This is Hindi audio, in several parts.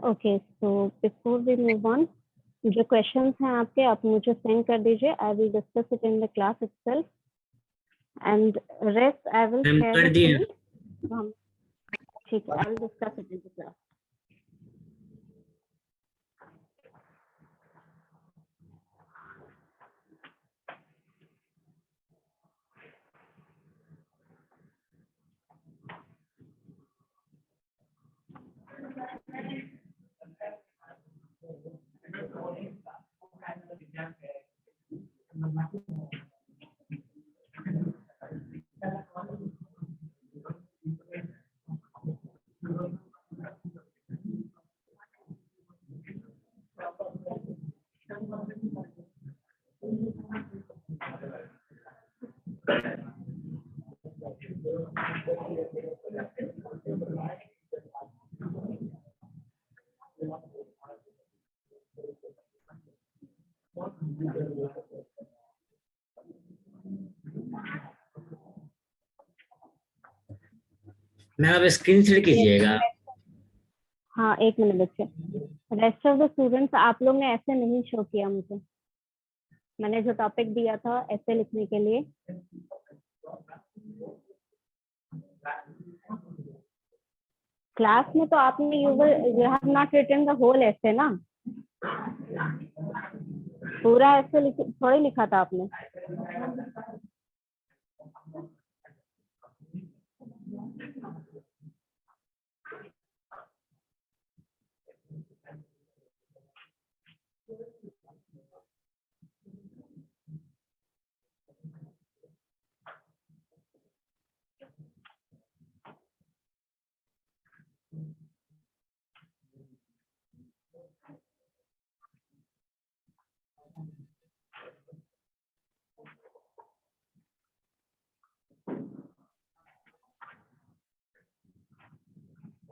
Okay, so before we move on, जो क्वेश्चंस हैं आपके आप मुझे सेंड कर दीजिए. I will discuss it in the class itself and rest I will ma'am share कर विद दिए। हम. ठीक है, I will discuss it in the class. Ma'am आप स्क्रीन शेयर कीजिएगा। हाँ, एक मिनट बच्चे. रेस्ट ऑफ द स्टूडेंट्स, आप लोग ने ऐसे नहीं शो किया मुझे. मैंने जो टॉपिक दिया था ऐसे लिखने के लिए, क्लास में तो आपने you have not written the whole ऐसे ना. पूरा ऐसे थोड़ी लिखा था आपने.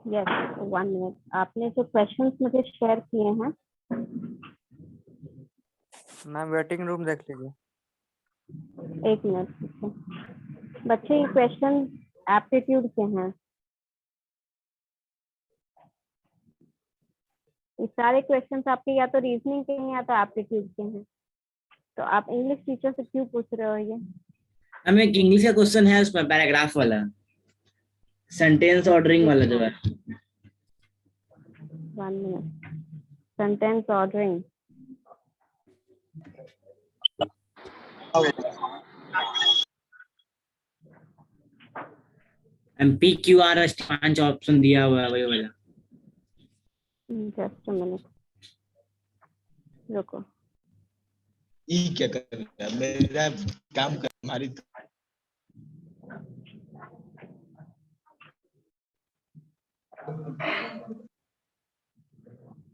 Yes, 1 minute. आपने जो क्वेश्चंस मुझे शेयर किए हैं, मैम वेटिंग रूम देख लीजिए। 1 मिनट बच्चे. ये क्वेश्चन एप्टीट्यूड के हैं. ये सारे क्वेश्चंस आपके या तो रीजनिंग के हैं या तो एप्टीट्यूड के हैं. तो आप इंग्लिश टीचर से क्यों पूछ रहे हो ये? हमें एक इंग्लिश का क्वेश्चन है उसमें पैराग्राफ वाला, सेंटेंस ऑर्डरिंग वाला जो है। 1 minute. Sentence ordering. MPQR 5 option दिया हुआ है वही वाला। जस्ट अ मिनट, रुको. ये क्या कर रहा है? मेरा काम कर हमारी.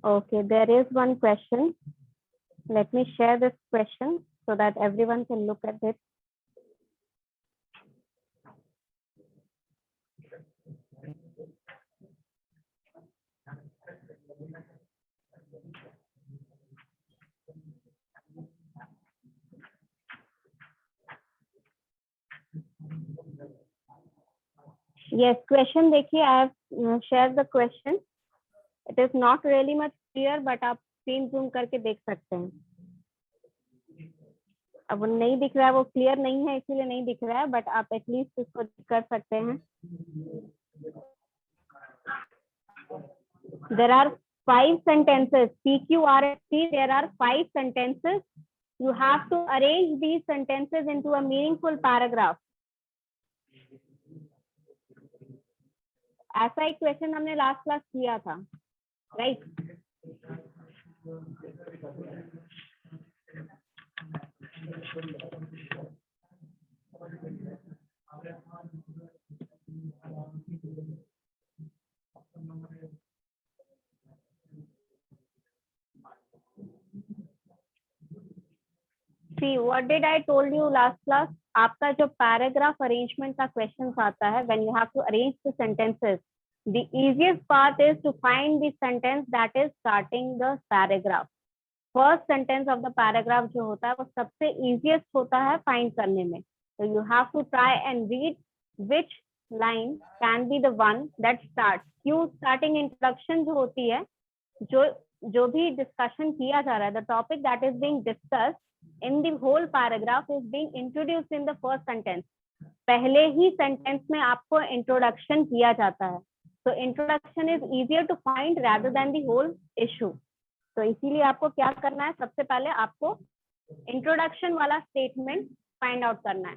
Okay, there is one question. Let me share this question so that everyone can look at it. Yes, question देखिए. I have shared the question. It is not really much clear, but आप स्क्रीन जूम करके देख सकते हैं. अब वो नहीं दिख रहा है, वो क्लियर नहीं है इसीलिए नहीं दिख रहा है, बट आप एटलीस्ट इसको कर सकते हैं. There are 5 sentences. PQRST, there are 5 sentences. You have to arrange these sentences into a meaningful paragraph. ऐसा एक क्वेश्चन हमने लास्ट क्लास किया था, right? See, what did I told you last class? आपका जो पैराग्राफ अरेंजमेंट का क्वेश्चन आता है, when you have to arrange the sentences, the easiest part is to find the sentence that is starting the paragraph. First sentence of the paragraph जो होता है वो सबसे easiest होता है find करने में. So you have to try and read which line can be the one that starts. क्यों starting introduction जो होती है, जो भी discussion किया जा रहा है, the topic that is being discussed in the whole paragraph is being introduced in the first sentence. पहले ही sentence में आपको introduction किया जाता है. So introduction is easier to find rather than the whole issue. तो इसीलिए आपको क्या करना है, सबसे पहले आपको इंट्रोडक्शन वाला स्टेटमेंट फाइंड आउट करना है.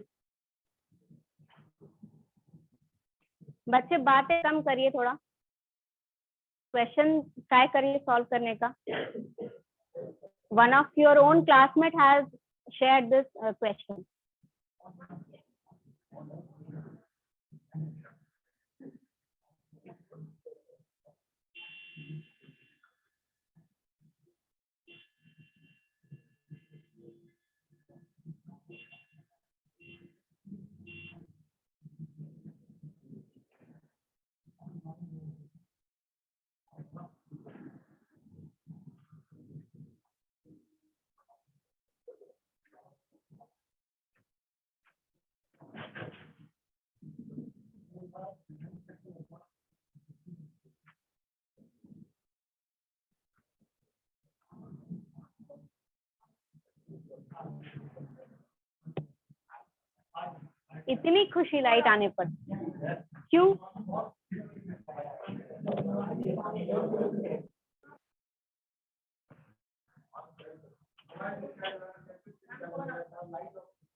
बच्चे बातें कम करिए, थोड़ा क्वेश्चन ट्राई करिए सॉल्व करने का. One of your own classmate has shared this question. इतनी खुशी लाइट आने पर क्यों?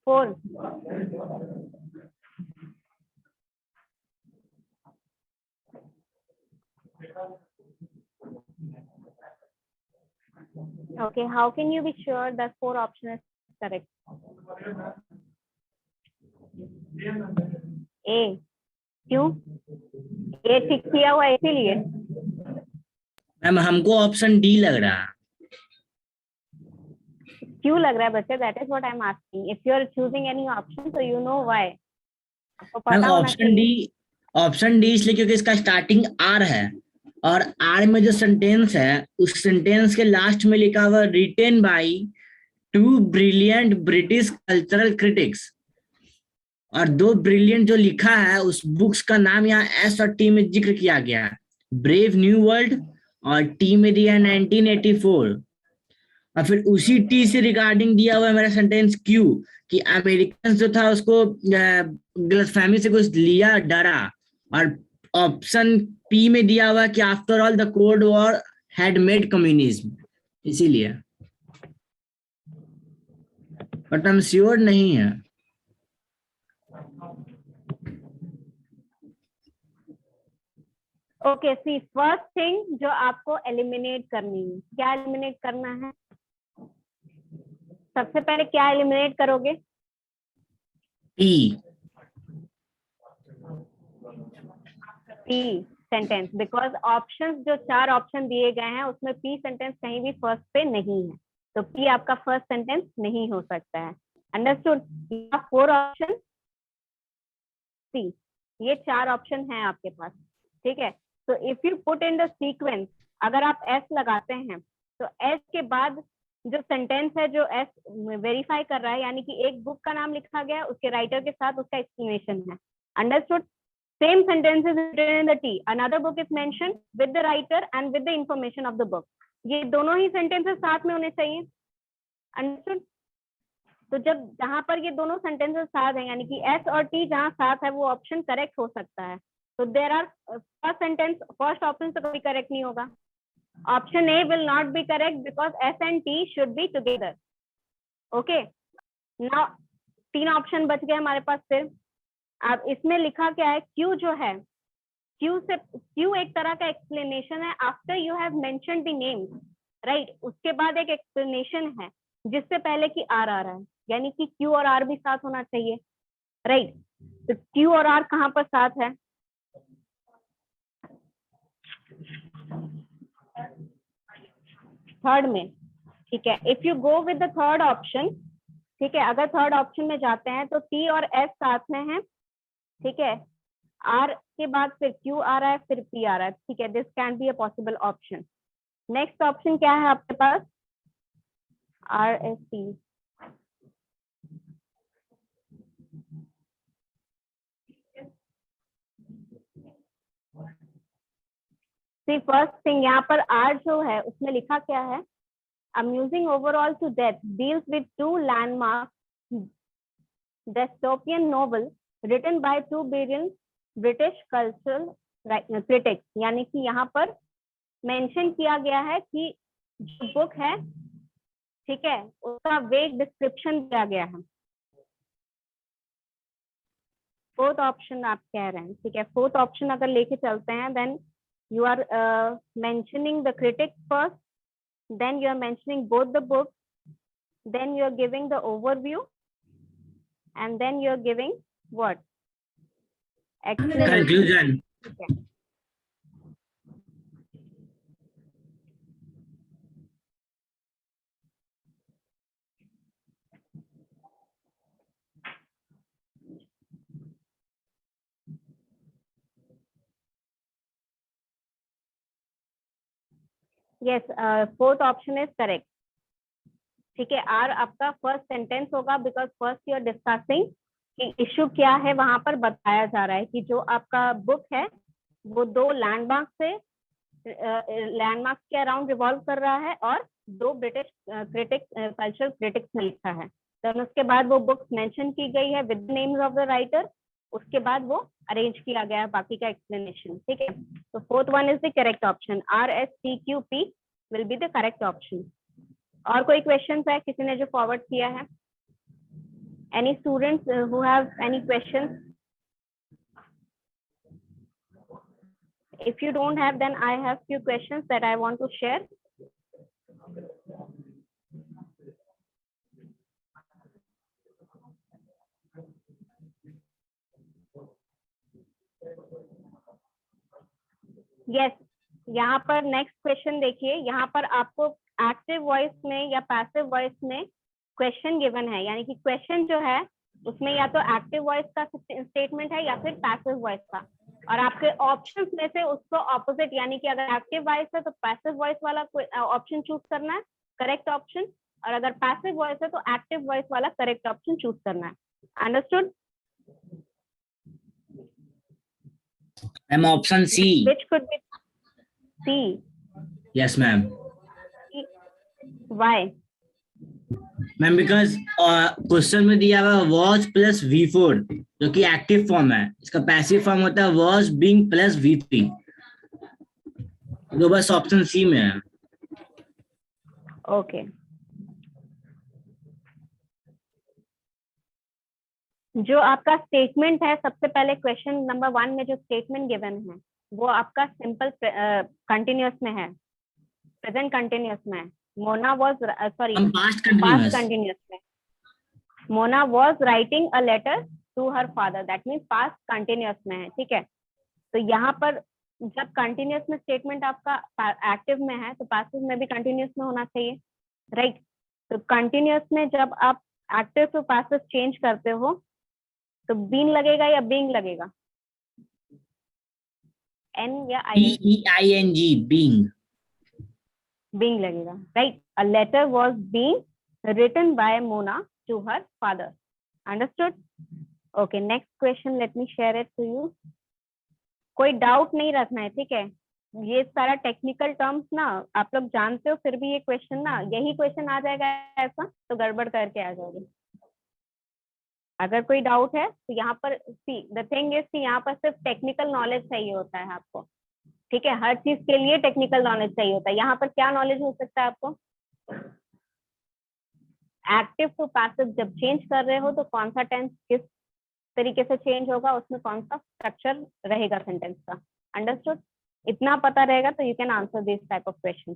Four. Okay, how can you be sure that 4 option is correct? A. क्यों? A ठीक किया हुआ इसीलिए. मैम हमको ऑप्शन डी लग रहा है. क्यों लग रहा है बच्चे? That is what I'm asking. If you are choosing any option, so you know why. आपको मैम पता होना चाहिए. ऑप्शन डी इसलिए क्योंकि इसका स्टार्टिंग आर है और आर में जो सेंटेंस है उस सेंटेंस के लास्ट में लिखा हुआ written by 2 brilliant British cultural critics, और 2 ब्रिलियंट जो लिखा है उस बुक्स का नाम यहाँ एस और टी में जिक्र किया गया है, ब्रेव न्यू वर्ल्ड, और टी में दिया है 1984, और फिर उसी टी से रिगार्डिंग दिया हुआ है मेरा सेंटेंस क्यू कि अमेरिकन जो था उसको गलतफहमी से कुछ लिया, डरा, और ऑप्शन पी में दिया हुआ कि after all the cold war had made communism, इसीलिए. बट हम श्योर नहीं है. ओके, सी फर्स्ट थिंग जो आपको एलिमिनेट करनी है, क्या एलिमिनेट करना है? सबसे पहले क्या एलिमिनेट करोगे? P. P sentence, because options जो 4 ऑप्शन दिए गए हैं उसमें पी सेंटेंस कहीं भी फर्स्ट पे नहीं है, तो पी आपका फर्स्ट सेंटेंस नहीं हो सकता है. अंडरस्टूड? 4 ऑप्शन सी, ये 4 ऑप्शन है आपके पास. ठीक है, तो if you put in the sequence, अगर आप एस लगाते हैं तो एस के बाद जो सेंटेंस है जो एस वेरीफाई कर रहा है, यानी कि एक बुक का नाम लिखा गया उसके राइटर के साथ उसका एक्सप्लेनेशन है. Understood? Same sentence is written in the T, another book is mentioned with the writer and with the information of the book. ये दोनों ही सेंटेंसेस साथ में होने चाहिए. अंडरस्टूड? तो जब जहां पर ये दोनों सेंटेंसेस साथ हैं, यानी कि एस और टी जहां साथ है, वो ऑप्शन करेक्ट हो सकता है. तो there are first sentence, first option तो कभी करेक्ट नहीं होगा. Option A will not be correct because S and T should be together. Okay, now 3 option बच गए हमारे पास. फिर अब इसमें लिखा क्या है? क्यू जो है, क्यू एक तरह का एक्सप्लेनेशन है. After you have mentioned the name, right, उसके बाद एक एक्सप्लेनेशन है जिससे पहले कि आर आ रहा है, यानी कि क्यू और आर भी साथ होना चाहिए, राइट. तो क्यू और आर कहाँ पर साथ है? थर्ड में. ठीक है, if you go with the third option, ठीक है, अगर थर्ड ऑप्शन में जाते हैं तो टी और एस साथ में है. ठीक है, आर के बाद फिर क्यू आ रहा है, फिर पी आ रहा है. ठीक है, this can be a possible option. Next option क्या है आपके पास? R S T. C first thing यहाँ पर आर जो है उसमें लिखा क्या है, amusing overall to death deals with two landmark dystopian novel written by two brilliant British cultural critics। यानी कि यहाँ पर मेंशन किया गया है कि जो बुक है, ठीक है, उसका वेग डिस्क्रिप्शन दिया गया है। फोर्थ ऑप्शन आप कह रहे हैं, ठीक है, फोर्थ ऑप्शन अगर लेके चलते हैं, then you are mentioning the critic first, then you are mentioning both the book, then you are giving the overview, and then you're giving what? Conclusion. Okay. Yes, fourth option is correct. ठीक है, आर आपका फर्स्ट सेंटेंस होगा, because first you are discussing कि इश्यू क्या है, वहां पर बताया जा रहा है कि जो आपका बुक है वो दो लैंडमार्क से लैंडमार्क के अराउंड रिवॉल्व कर रहा है और दो ब्रिटिश कल्चरल क्रिटिक्स ने लिखा है। तो उसके बाद वो बुक्स मेंशन की गई है with names of the writer, उसके बाद वो अरेंज किया गया है बाकी का एक्सप्लेनेशन। ठीक है, तो fourth one is the correct option, RSTQP will be the correct option. और कोई क्वेश्चन है किसी ने जो फॉरवर्ड किया है? Any students who have any questions? If you don't have, then I have few questions that I want to share. Yes, यहाँ पर नेक्स्ट क्वेश्चन देखिए, यहाँ पर आपको एक्टिव वॉइस में या पैसिव वॉइस में क्वेश्चन गिवन है, यानी कि क्वेश्चन जो है उसमें या तो एक्टिव वॉइस का स्टेटमेंट है या फिर पैसिव वॉइस का, और आपके ऑप्शंस में से उसको ऑपोजिट, यानी कि अगर एक्टिव वॉइस है तो पैसिव वॉइस वाला ऑप्शन चूज करना है, करेक्ट ऑप्शन, और अगर पैसिव वॉइस है तो एक्टिव वॉइस वाला करेक्ट ऑप्शन चूज करना है। Understood? Ma'am option C. Which could be C? Yes ma'am. Why? Ma'am because question में दिया हुआ वॉज प्लस V4 जो कि एक्टिव फॉर्म है, इसका पैसिव फॉर्म होता है वॉज बीइंग प्लस V3, तो बस ऑप्शन सी में है। ओके, जो आपका स्टेटमेंट है, सबसे पहले क्वेश्चन नंबर 1 में जो स्टेटमेंट गिवन है वो आपका सिंपल कंटिन्यूअस में है, प्रेजेंट कंटिन्यूअस में है। Mona was sorry past continuous में, Mona was writing a letter to her father, that means past continuous में है। ठीक है, तो यहाँ पर जब कंटिन्यूअस में स्टेटमेंट आपका एक्टिव में है तो पैसिव में भी कंटिन्यूअस में होना चाहिए, राइट? तो कंटिन्यूअस में जब आप एक्टिव टू पैसिव चेंज करते हो तो बीन लगेगा या बीइंग लगेगा? एन या BEING बीइंग, बीइंग लगेगा, right? A letter was being written by Mona to her father. Understood? Okay, next question, let me share it to you. कोई डाउट नहीं रखना है, ठीक है? ये सारा टेक्निकल टर्म्स ना आप लोग जानते हो, फिर भी ये क्वेश्चन ना, यही क्वेश्चन आ जाएगा ऐसा तो गड़बड़ करके आ जाओगे। अगर कोई डाउट है तो यहाँ पर सी द थिंग इज, यहाँ पर सिर्फ टेक्निकल नॉलेज चाहिए होता है आपको, ठीक है? हर चीज के लिए टेक्निकल नॉलेज चाहिए होता है। यहाँ पर क्या नॉलेज हो सकता है आपको? एक्टिव टू पैसिव जब चेंज कर रहे हो तो कौन सा टेंस किस तरीके से चेंज होगा, उसमें कौन सा स्ट्रक्चर रहेगा सेंटेंस का। अंडरस्टूड? इतना पता रहेगा तो you can answer this type of question.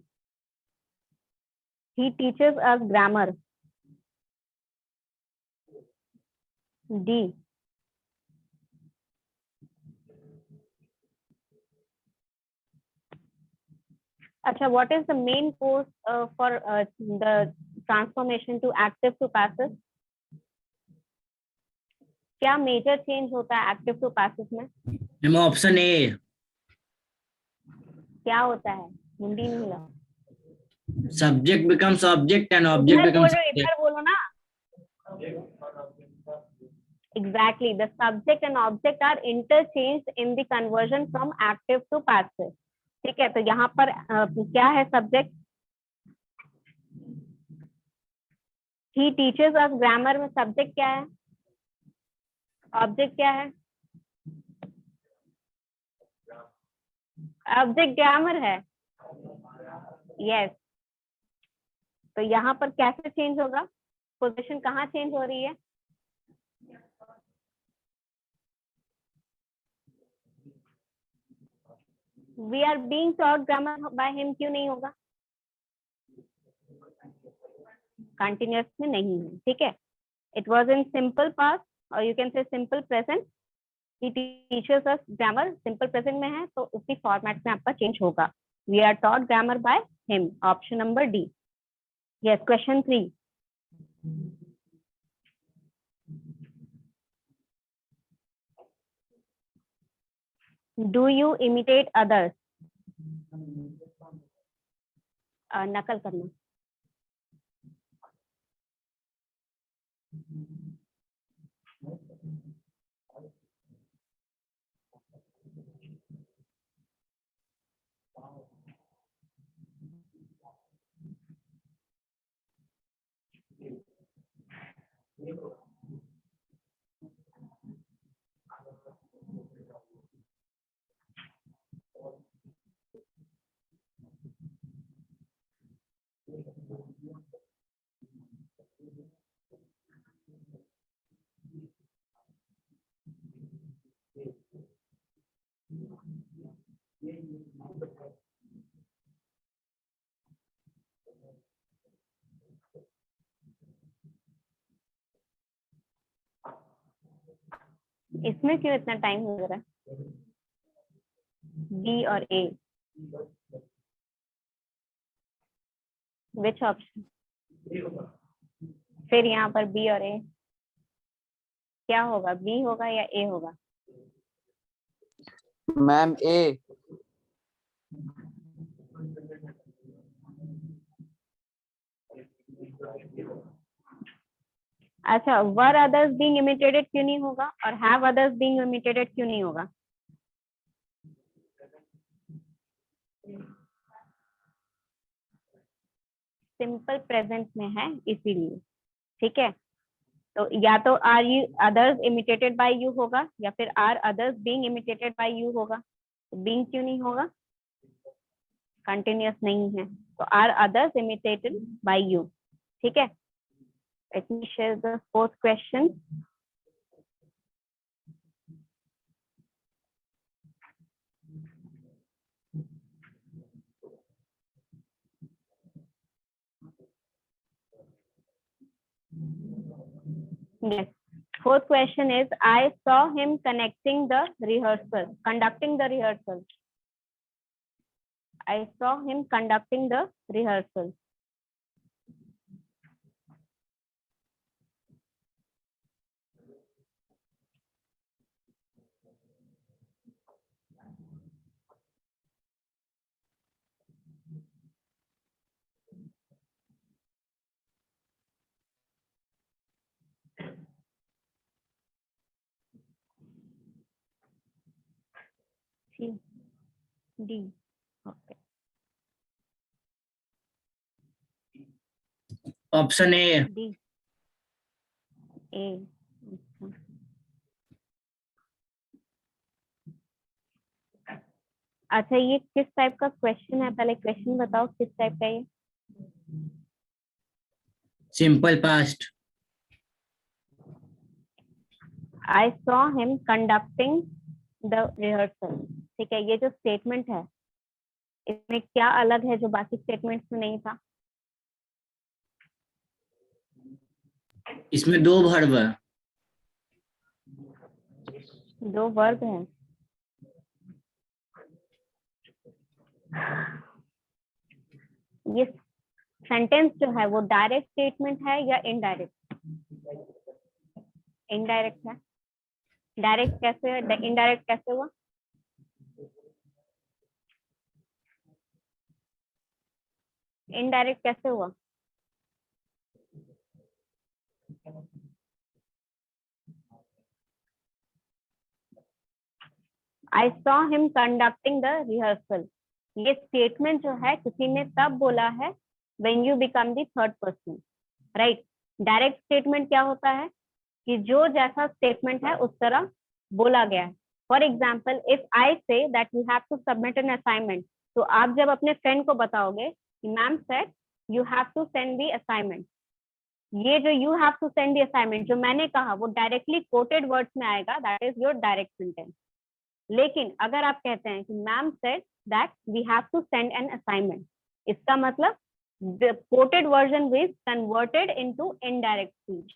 He teachers us grammar. D. अच्छा, what is the main course for the transformation to active to passive? क्या मेजर चेंज होता है एक्टिव टू पैसिव में? Ma'am option A. क्या होता है? हिंदी नहीं मिला। Subject becomes object and object becomes subject. इधर बोलो ना। Exactly, the subject and object are interchanged in the conversion from active to passive. ठीक है, तो यहाँ पर क्या है सब्जेक्ट? ही टीचर्स अस ग्रामर में सब्जेक्ट क्या है? ऑब्जेक्ट क्या है? ऑब्जेक्ट ग्रामर है। यस, तो यहाँ पर कैसे चेंज होगा? पोजीशन कहाँ चेंज हो रही है? We are being taught grammar by him, क्यों नहीं होगा? कंटिन्यूअस में नहीं है, ठीक है। It was in simple past और you can say simple present. He teachers us grammar simple present में है, तो उसी फॉर्मेट में आपका चेंज होगा। We are taught grammar by him, option number D. Yes, question 3। Do you imitate others? नकल करना। इसमें क्यों इतना टाइम लग रहा है? बी और ए, विच ऑप्शन? फिर यहाँ पर बी और ए क्या होगा? बी होगा या ए होगा? मैम ए। अच्छा, वर अदर्स बीइंग इमिटेटेड क्यों नहीं होगा और हैव अदर्स बीइंग इमिटेटेड क्यों नहीं होगा? सिंपल प्रेजेंट में है इसीलिए, ठीक है। तो या तो are you others imitated by you होगा या फिर are others being imitated by you होगा। तो बीइंग क्यों नहीं होगा? कंटिन्यूअस नहीं है, तो are others imitated by you, ठीक है। Let me share the fourth question. Yes. Fourth question is, I saw him conducting the rehearsal. I saw him conducting the rehearsal. C, D. Okay. Option A. D. A. अच्छा, ये किस टाइप का क्वेश्चन है? पहले क्वेश्चन बताओ किस टाइप का ये? Simple past. I saw him conducting the rehearsal. ठीक है, ये जो स्टेटमेंट है इसमें क्या अलग है जो बाकी स्टेटमेंट्स में नहीं था? इसमें दो वर्ब है। दो वर्ब है। ये सेंटेंस जो है वो डायरेक्ट स्टेटमेंट है या इनडायरेक्ट? इनडायरेक्ट है। डायरेक्ट कैसे है? इनडायरेक्ट कैसे हुआ? इनडायरेक्ट कैसे हुआ? I saw him conducting the rehearsal. ये स्टेटमेंट जो है किसी ने तब बोला है when you become the third person, right. Direct statement क्या होता है कि जो जैसा स्टेटमेंट है उस तरह बोला गया है। For example, if I say that you have to submit an assignment, तो आप जब अपने फ्रेंड को बताओगे कि ma'am said you have to send the assignment, ये जो you have to send the assignment जो मैंने कहा वो डायरेक्टली कोटेड वर्ड्स में आएगा, that is your direct sentence. लेकिन अगर आप कहते हैं कि ma'am said that we have to send an assignment, इसका मतलब the quoted version is converted into indirect speech,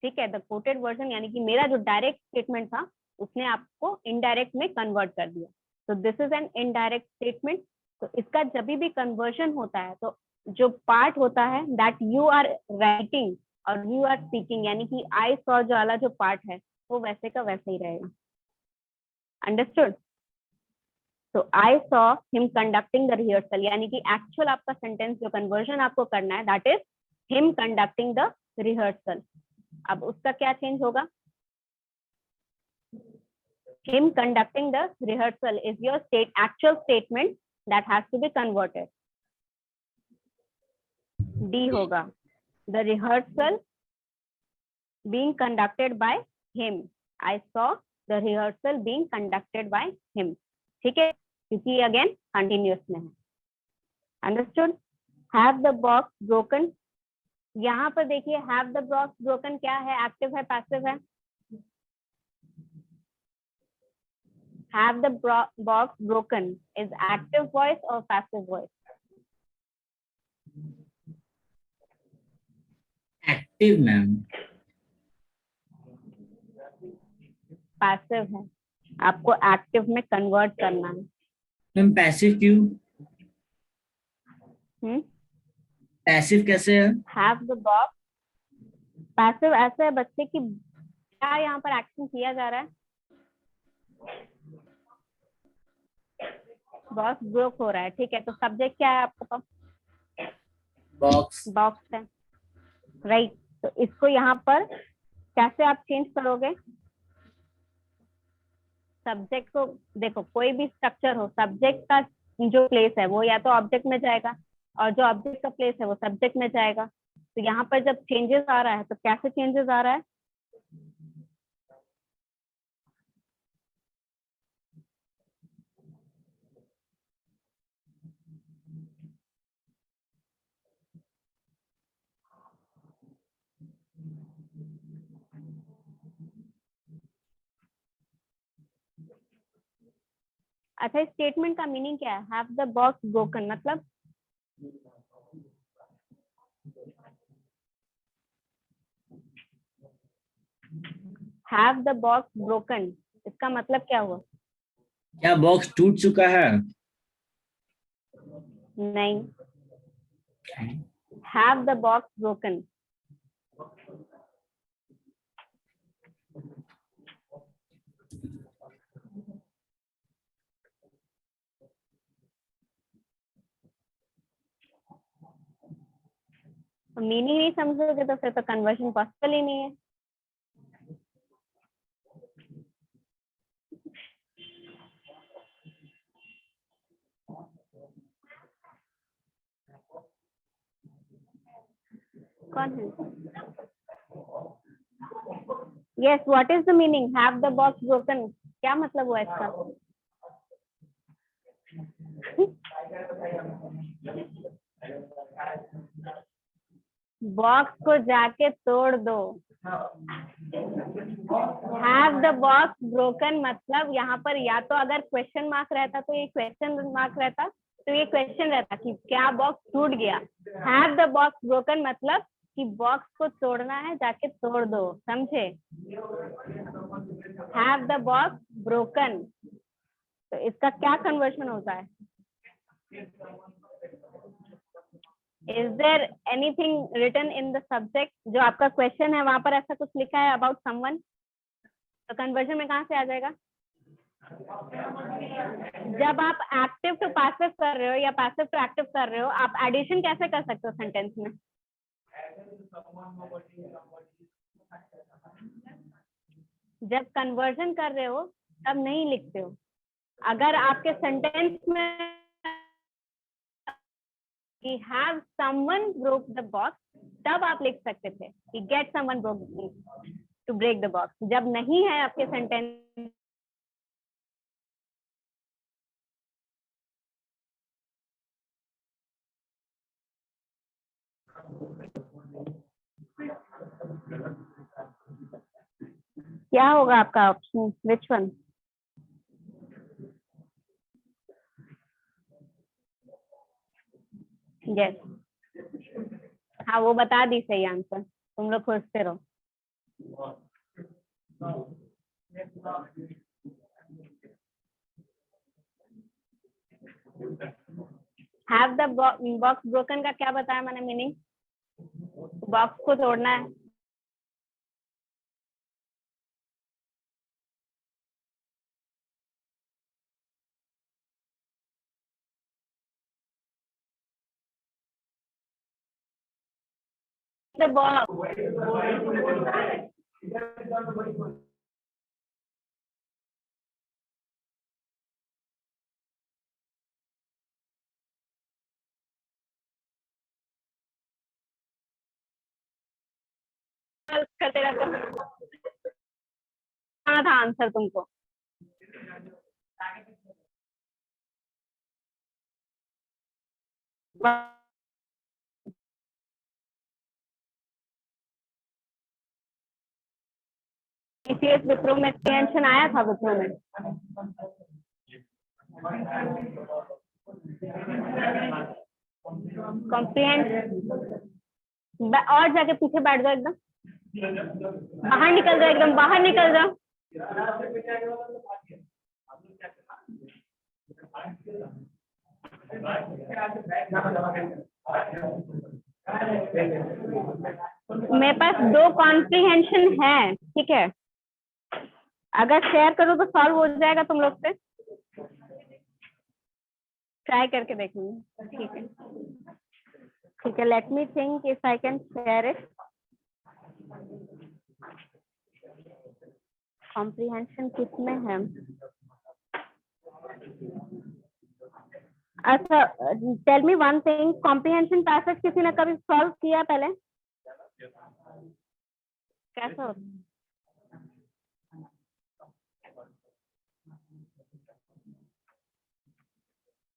ठीक है। द कोटेड वर्जन यानी कि मेरा जो डायरेक्ट स्टेटमेंट था उसने आपको इनडायरेक्ट में कन्वर्ट कर दिया, तो this is an indirect statement. तो इसका जब भी कन्वर्जन होता है तो जो पार्ट होता है दैट यू आर राइटिंग और यू आर स्पीकिंग, यानी कि आई सॉ जो वाला जो पार्ट है वो वैसे का वैसे ही रहेगा। अंडरस्टूड? तो I saw him conducting the rehearsal, यानी कि एक्चुअल आपका सेंटेंस जो कन्वर्जन आपको करना है that is him conducting the rehearsal. अब उसका क्या चेंज होगा? Him conducting the rehearsal is your actual statement that has to be converted. D होगा the rehearsal being conducted by him. I saw the rehearsal being conducted by him. ठीक है, क्योंकि again continuous में है। Understood? Have the box broken. यहाँ पर देखिए have the box broken क्या है, एक्टिव है पैसिव है? Have the box broken is active voice or passive voice? Active ma'am. Passive है, आपको एक्टिव में कन्वर्ट करना है। मैम पैसिव क्यों? पैसिव कैसे है? Have the box, पैसिव ऐसे है बच्चे की क्या यहाँ पर एक्शन किया जा रहा है, बॉक्स ब्रोक हो रहा है, ठीक है। तो सब्जेक्ट क्या है आपको पास? बॉक्स। बॉक्स है, राइट। तो इसको यहाँ पर कैसे आप चेंज करोगे? सब्जेक्ट को देखो, कोई भी स्ट्रक्चर हो, सब्जेक्ट का जो प्लेस है वो या तो ऑब्जेक्ट में जाएगा और जो ऑब्जेक्ट का प्लेस है वो सब्जेक्ट में जाएगा। तो यहाँ पर जब चेंजेस आ रहा है तो कैसे चेंजेस आ रहा है? अच्छा, स्टेटमेंट का मीनिंग क्या है? हैव द बॉक्स ब्रोकन मतलब हैव द बॉक्स ब्रोकन, इसका मतलब क्या हुआ? क्या बॉक्स टूट चुका है? नहीं, have the box broken meaning नहीं समझोगे तो फिर तो कन्वर्शन पॉसिबल ही नहीं है। कौन है? Yes, what is the meaning have the box broken? क्या मतलब हुआ इसका? बॉक्स को जाके तोड़ दो। हैव द बॉक्स ब्रोकन मतलब यहाँ पर या तो अगर क्वेश्चन मार्क रहता तो ये क्वेश्चन मार्क रहता, तो ये क्वेश्चन रहता कि क्या बॉक्स टूट गया। हैव द बॉक्स ब्रोकन मतलब कि बॉक्स को तोड़ना है, जाके तोड़ दो, समझे? हैव द बॉक्स ब्रोकन, तो इसका क्या कन्वर्शन होता है? Is there anything written in the subject? जो आपका क्वेश्चन है वहां पर ऐसा कुछ लिखा है about someone, तो कन्वर्जन में कहाँ से आ जाएगा? जब आप एक्टिव टू पैसिव कर रहे हो या पैसिव टू एक्टिव कर रहे हो, आप एडिशन कैसे कर सकते हो सेंटेंस में? जब कन्वर्जन कर रहे हो तब नहीं लिखते हो। अगर आपके सेंटेंस में he have someone broke the box, तब आप लिख सकते थे he get someone broke to break the box. जब नहीं है आपके सेंटेंस क्या होगा आपका ऑप्शन, विच वन? यस, हाँ वो बता दी सही आंसर, तुम लोग खोजते रहो. हैव द बॉक्स ब्रोकन का क्या बताया मैंने मीनिंग? बॉक्स को तोड़ना है. The box. करते रहते था आंसर तुमको. TCS विप्रो में टेंशन आया था विप्रो में. कॉम्प्रिहेंशन और जाके पीछे बैठ जाओ, एकदम बाहर निकल जाओ, एकदम बाहर निकल जाओ. मेरे पास 2 कॉम्प्रिहेंशन है, ठीक है. अगर शेयर करो तो सॉल्व हो जाएगा तुम लोग से. ट्राई करके देखेंगे. ठीक है, ठीक है. Let me think if I can share it. Comprehension किसमें है? अच्छा, tell me one thing, comprehension passage किसी ने कभी सॉल्व किया पहले? कैसा होता?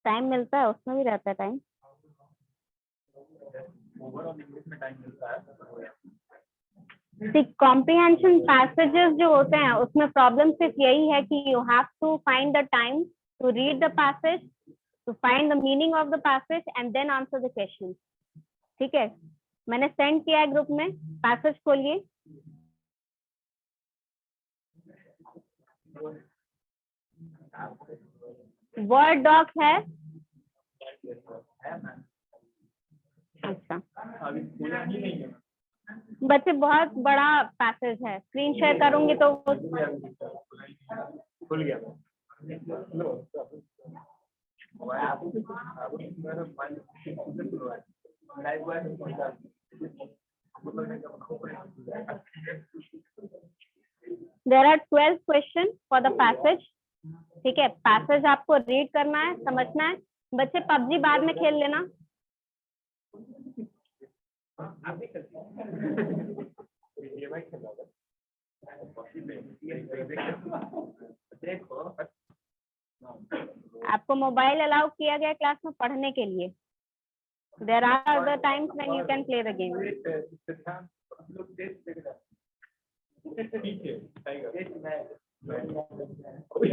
टाइम मिलता है उसमें भी रहता है टाइम. कॉम्प्रिहेंशन पैसेजेस जो होते हैं उसमें प्रॉब्लम सिर्फ यही है कि you have to find the time to read the passage, to find the meaning of the passage and then answer the question. ठीक है, मैंने सेंड किया है ग्रुप में. पैसेज खोलिए. वर्ड डॉक है. अच्छा बच्चे, बहुत बड़ा पैसेज है. स्क्रीन शेयर करूंगी तो खुल गया. There are 12 question for the passage. ठीक है, पैसेज आपको रीड करना है, समझना है. बच्चे पबजी बाद में खेल लेना. आपको मोबाइल अलाउ किया गया क्लास में पढ़ने के लिए. There are the times when you can play the game.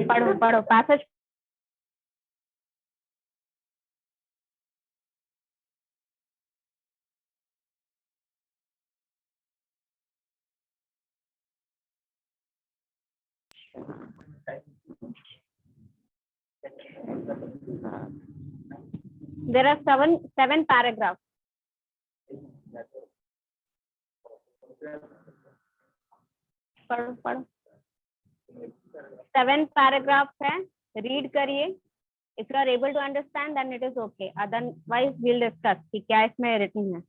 पढ़ो पढ़ो passage. There are seven paragraphs. पढ़ो पढ़ो. 7 paragraphs है, रीड करिए. If you are able to understand, then it is okay. Otherwise, we'll discuss कि क्या इसमें written है.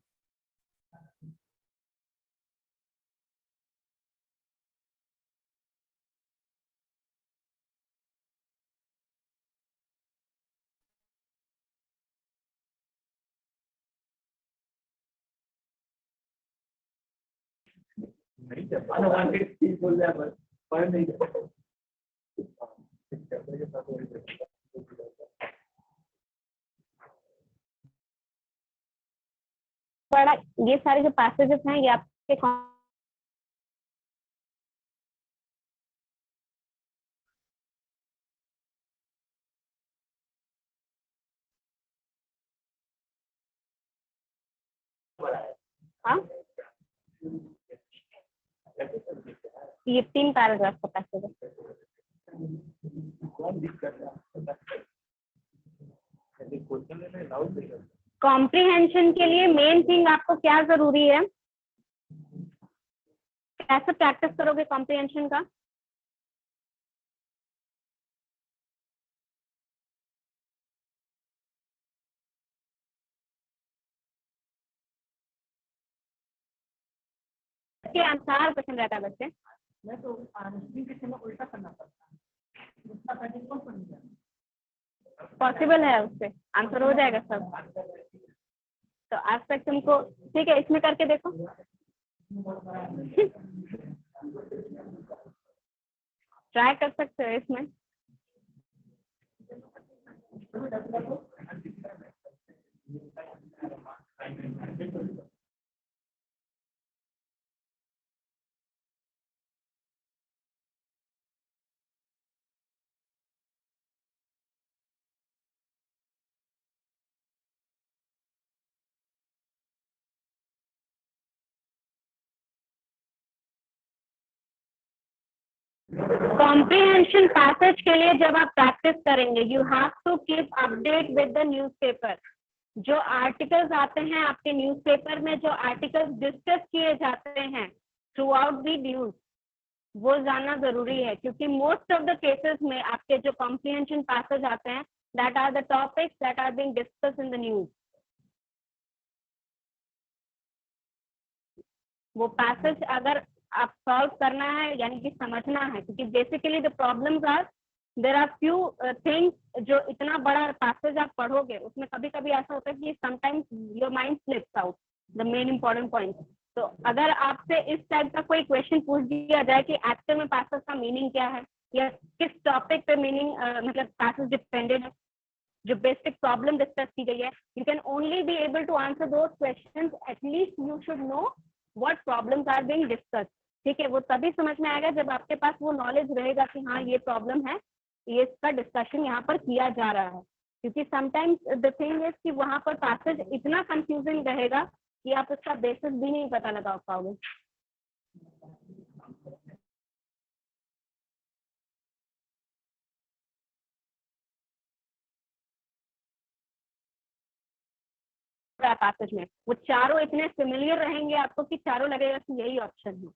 बड़ा ये सारे जो पैसेजेस हैं ये आपके हाँ ये 3 पैराग्राफ का पैसेज है। कॉम्प्रिहेंशन के लिए मेन थिंग आपको क्या जरूरी है, कैसे प्रैक्टिस करोगे कॉम्प्रिहेंशन का? के अनुसार क्वेश्चन रहता है बच्चे। पॉसिबल है, उससे आंसर हो जाएगा सब। तो आज तक तुमको ठीक है, इसमें करके देखो। ट्राई कर सकते हो इसमें। कॉम्प्रिहेंशन पैसेज के लिए जब आप प्रैक्टिस करेंगे, you have to keep update with the newspaper. जो आर्टिकल्स आते हैं आपके न्यूज़पेपर में, जो आर्टिकल्स डिस्कस किए जाते हैं थ्रू आउट द न्यूज, वो जानना जरूरी है, क्योंकि मोस्ट ऑफ द केसेस में आपके जो कॉम्प्रिहेंशन पैसेज आते हैं, that are the topics that are being discussed in the news. वो पैसेज अगर आप सॉल्व करना है, यानी कि समझना है, क्योंकि basically the problems are there are few things. जो इतना बड़ा पैसेज आप पढ़ोगे, उसमें कभी कभी ऐसा होता है कि sometimes your mind slips out the main important point. तो अगर आपसे इस टाइप का कोई क्वेश्चन पूछ दिया जाए कि एक्चुअल में पैसेज का मीनिंग क्या है, या किस टॉपिक पे मीनिंग मतलब पैसेज डिपेंडेंट है, जो बेसिक प्रॉब्लम डिस्कस की गई है, you can only be able to answer those questions. At least you should know what problems are being discussed. ठीक है, वो तभी समझ में आएगा जब आपके पास वो नॉलेज रहेगा कि हाँ ये प्रॉब्लम है, ये इसका डिस्कशन यहाँ पर किया जा रहा है। क्योंकि समटाइम्स द थिंग इज कि वहां पर पैसेज इतना कंफ्यूजिंग रहेगा कि आप उसका बेसिस भी नहीं पता लगा पाओगे। पैसेज में वो चारों इतने सिमिलर रहेंगे आपको कि चारों लगेगा कि यही ऑप्शन है।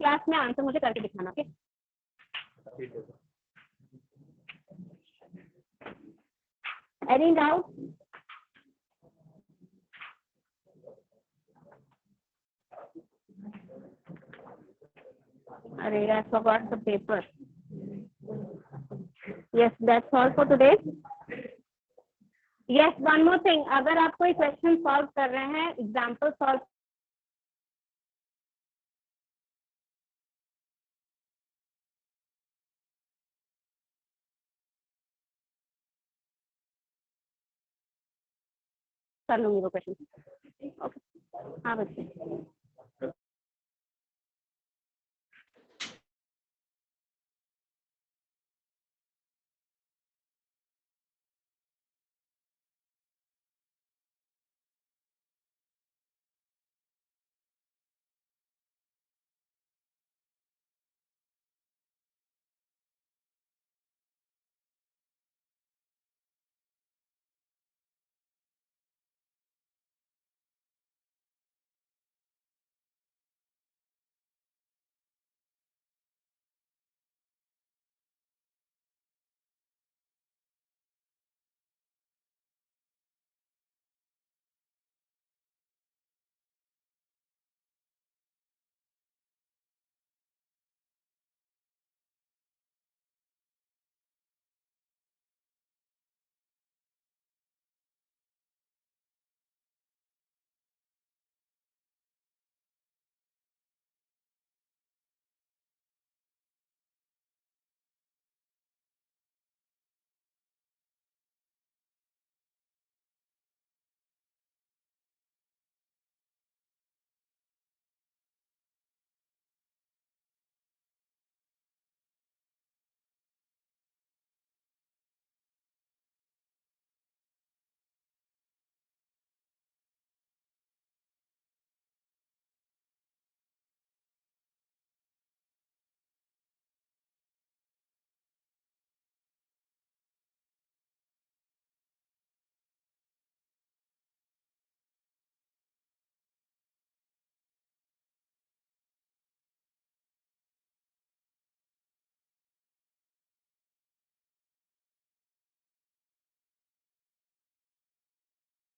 क्लास में आंसर मुझे करके दिखाना। Okay, any doubt? अरे I forgot the paper. Yes, that's all for today. Yes, one more thing. अगर आप कोई क्वेश्चन सॉल्व कर रहे हैं, एग्जाम्पल सॉल्व कर लूंगी वो क्वेश्चन। ओके, हाँ बच्चे।